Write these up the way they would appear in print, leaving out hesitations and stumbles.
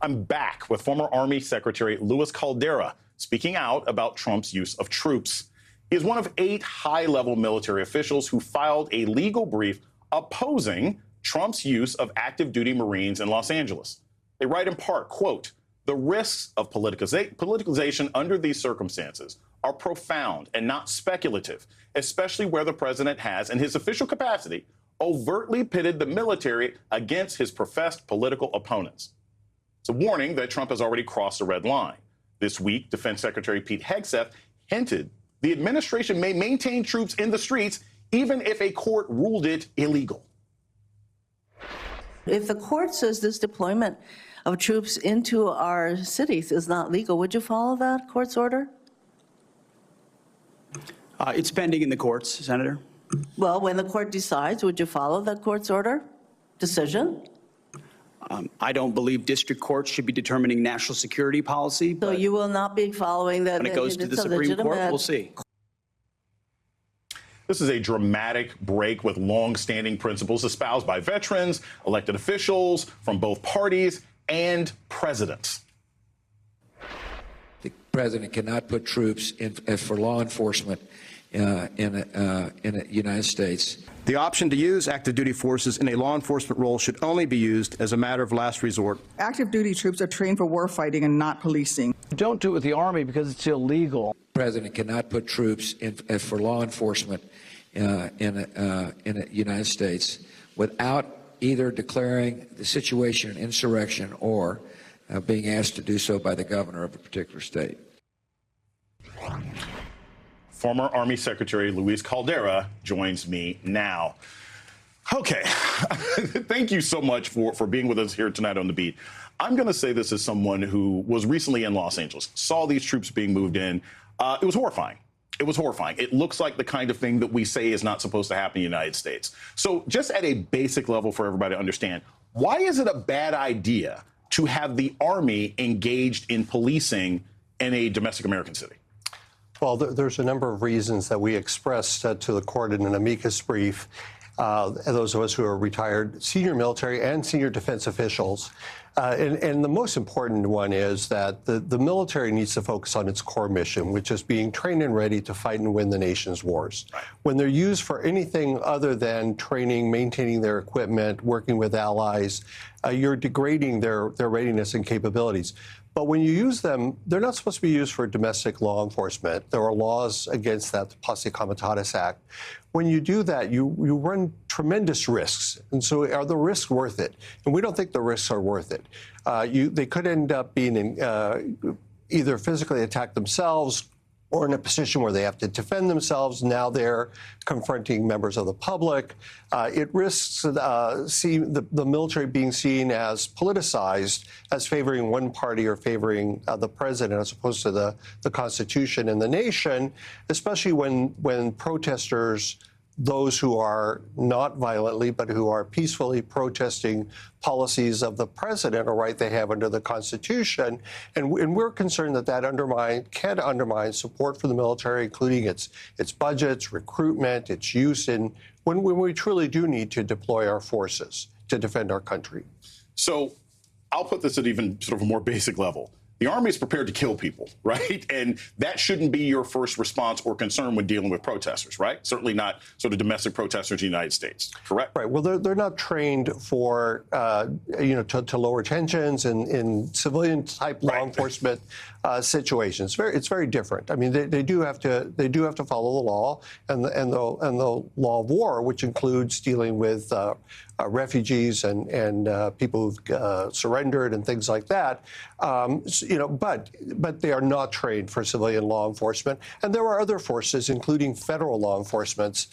I'm back with former Army Secretary Louis Caldera speaking out about Trump's use of troops. He is one of 8 high-level military officials who filed a legal brief opposing Trump's use of active duty Marines in Los Angeles. They write in part, quote, "The risks of politicalization under these circumstances are profound and not speculative, especially where the president has, in his official capacity, overtly pitted the military against his professed political opponents." It's a warning that Trump has already crossed the red line. This week, Defense Secretary Pete Hegseth hinted the administration may maintain troops in the streets even if a court ruled it illegal. If the court says this deployment of troops into our cities is not legal, would you follow that court's order? It's pending in the courts, Senator. Well, when the court decides, would you follow that court's order decision? I don't believe district courts should be determining national security policy. So you will not be following that. When it goes to the Supreme Court, we'll see. This is a dramatic break with long-standing principles espoused by veterans, elected officials from both parties, and presidents. The president cannot put troops in for law enforcement in the United States. The option to use active duty forces in a law enforcement role should only be used as a matter of last resort. Active duty troops are trained for war fighting and not policing. Don't do it with the Army because it's illegal. The president cannot put troops in for law enforcement in the United States without either declaring the situation an insurrection or being asked to do so by the governor of a particular state. Former Army Secretary Louis Caldera joins me now. Okay, thank you so much for being with us here tonight on The Beat. I'm going to say this as someone who was recently in Los Angeles, saw these troops being moved in. It was horrifying. It was horrifying. It looks like the kind of thing that we say is not supposed to happen in the United States. So just at a basic level for everybody to understand, why is it a bad idea to have the Army engaged in policing in a domestic American city? Well, there's a number of reasons that we expressed to the court in an amicus brief. Those of us who are retired senior military and senior defense officials. And the most important one is that the military needs to focus on its core mission, which is being trained and ready to fight and win the nation's wars. Right. When they're used for anything other than training, maintaining their equipment, working with allies, you're degrading their readiness and capabilities. But when you use them, they're not supposed to be used for domestic law enforcement. There are laws against that, the Posse Comitatus Act. When you do that, you run tremendous risks. And so are the risks worth it? And we don't think the risks are worth it. They could end up being either physically attacked themselves or in a position where they have to defend themselves. Now they're confronting members of the public. It risks the military being seen as politicized, as favoring one party or favoring the president as opposed to the Constitution and the nation, especially when protesters, those who are not violently but who are peacefully protesting policies of the president or right they have under the Constitution. And we're concerned that can undermine support for the military, including its budgets, recruitment, its use when we truly do need to deploy our forces to defend our country. So I'll put this at even sort of a more basic level. The Army is prepared to kill people, right? And that shouldn't be your first response or concern when dealing with protesters, right? Certainly not sort of domestic protesters in the United States, correct? Right. Well, they're not trained for, to lower tensions in civilian-type law enforcement situations. It's very different. I mean, they do have to follow the law and the law of war, which includes dealing with refugees and people who've surrendered and things like that. But they are not trained for civilian law enforcement. And there are other forces, including federal law enforcement,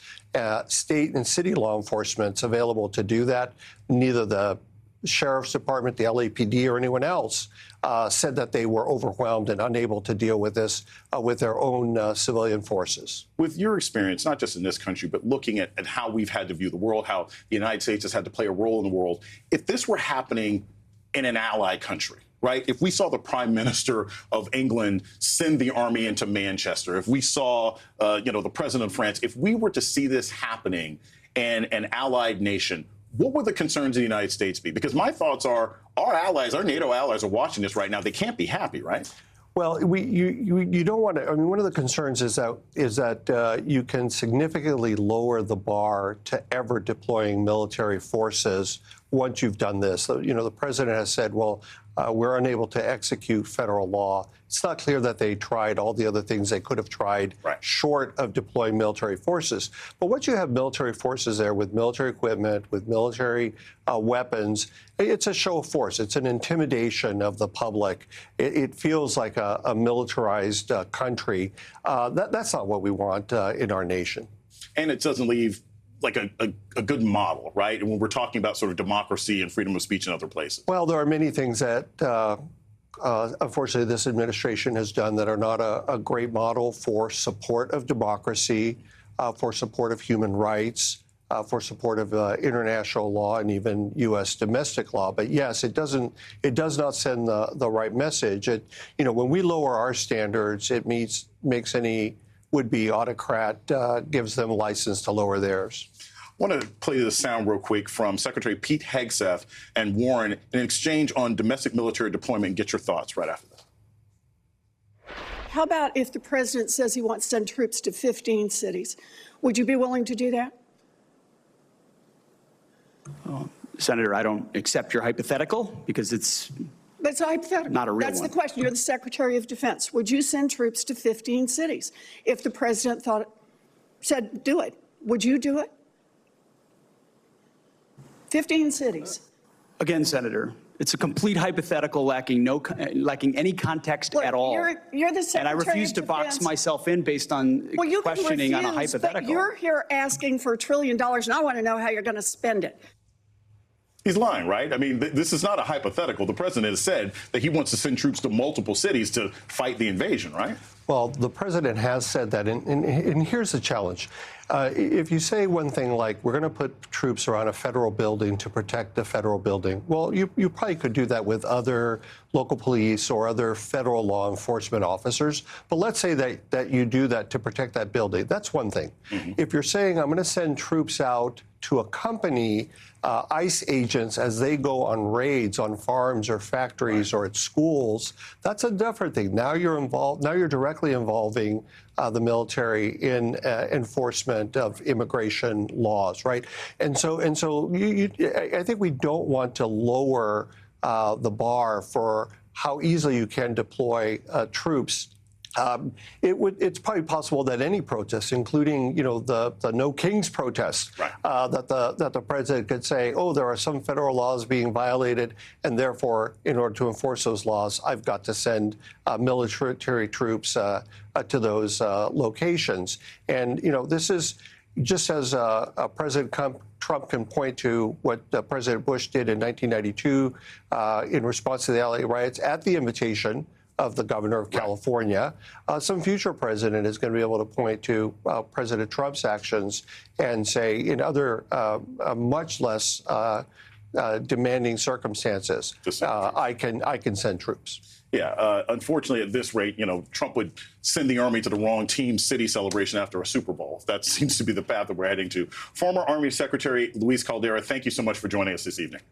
state and city law enforcement, available to do that. Neither the Sheriff's Department, the LAPD, or anyone else said that they were overwhelmed and unable to deal with this with their own civilian forces. With your experience, not just in this country, but looking at how we've had to view the world, how the United States has had to play a role in the world, if this were happening in an allied country, right? If we saw the Prime Minister of England send the army into Manchester, if we saw, the President of France, if we were to see this happening in an allied nation, what would the concerns of the United States be? Because my thoughts are our allies, our NATO allies are watching this right now. They can't be happy, right? Well, you don't want to. I mean, one of the concerns is that you can significantly lower the bar to ever deploying military forces once you've done this. So, the president has said, well, we're unable to execute federal law. It's not clear that they tried all the other things they could have tried short of deploying military forces. But once you have military forces there with military equipment, with military weapons, it's a show of force. It's an intimidation of the public. It feels like a militarized country. That's not what we want in our nation. And it doesn't leave like a good model, right? And when we're talking about sort of democracy and freedom of speech in other places. Well, there are many things that, unfortunately, this administration has done that are not a great model for support of democracy, for support of human rights, for support of international law and even U.S. domestic law. But yes, it does not send the right message. When we lower our standards, it makes any would-be autocrat gives them license to lower theirs. I want to play this sound real quick from Secretary Pete Hegseth and Warren in an exchange on domestic military deployment, and get your thoughts right after this. How about if the president says he wants to send troops to 15 cities? Would you be willing to do that? Senator, I don't accept your hypothetical because it's That's a hypothetical. Not a real That's one. the question. You're the Secretary of Defense. Would you send troops to 15 cities? If the president said, do it, would you do it? 15 cities. Again, Senator, it's a complete hypothetical lacking any context Look, at all. You're the Secretary and I refuse of to Defense. box myself in based on Well, you questioning can refuse, on a hypothetical. But you're here asking for $1 trillion, and I want to know how you're going to spend it. He's lying, right? I mean, this is not a hypothetical. The president has said that he wants to send troops to multiple cities to fight the invasion, right? Well, the president has said that, and here's the challenge. If you say one thing like, we're going to put troops around a federal building to protect the federal building, well, you probably could do that with other local police or other federal law enforcement officers. But let's say that you do that to protect that building. That's one thing. Mm-hmm. If you're saying, I'm going to send troops out to accompany ICE agents as they go on raids on farms or factories or at schools, that's a different thing. Now you're involved. Now you're directly involving the military in enforcement of immigration laws, right? And so I think we don't want to lower the bar for how easily you can deploy troops. It's probably possible that any protest, including, the No Kings protest, right. that the president could say, oh, there are some federal laws being violated, and therefore, in order to enforce those laws, I've got to send military troops to those locations. And, this is just as President Trump can point to what President Bush did in 1992 in response to the LA riots at the invitation of the governor of California. Some future president is going to be able to point to President Trump's actions and say, in other much less demanding circumstances, I can send troops. Yeah, unfortunately, at this rate, Trump would send the Army to the wrong team city celebration after a Super Bowl. That seems to be the path that we're heading to. Former Army Secretary Louis Caldera, thank you so much for joining us this evening.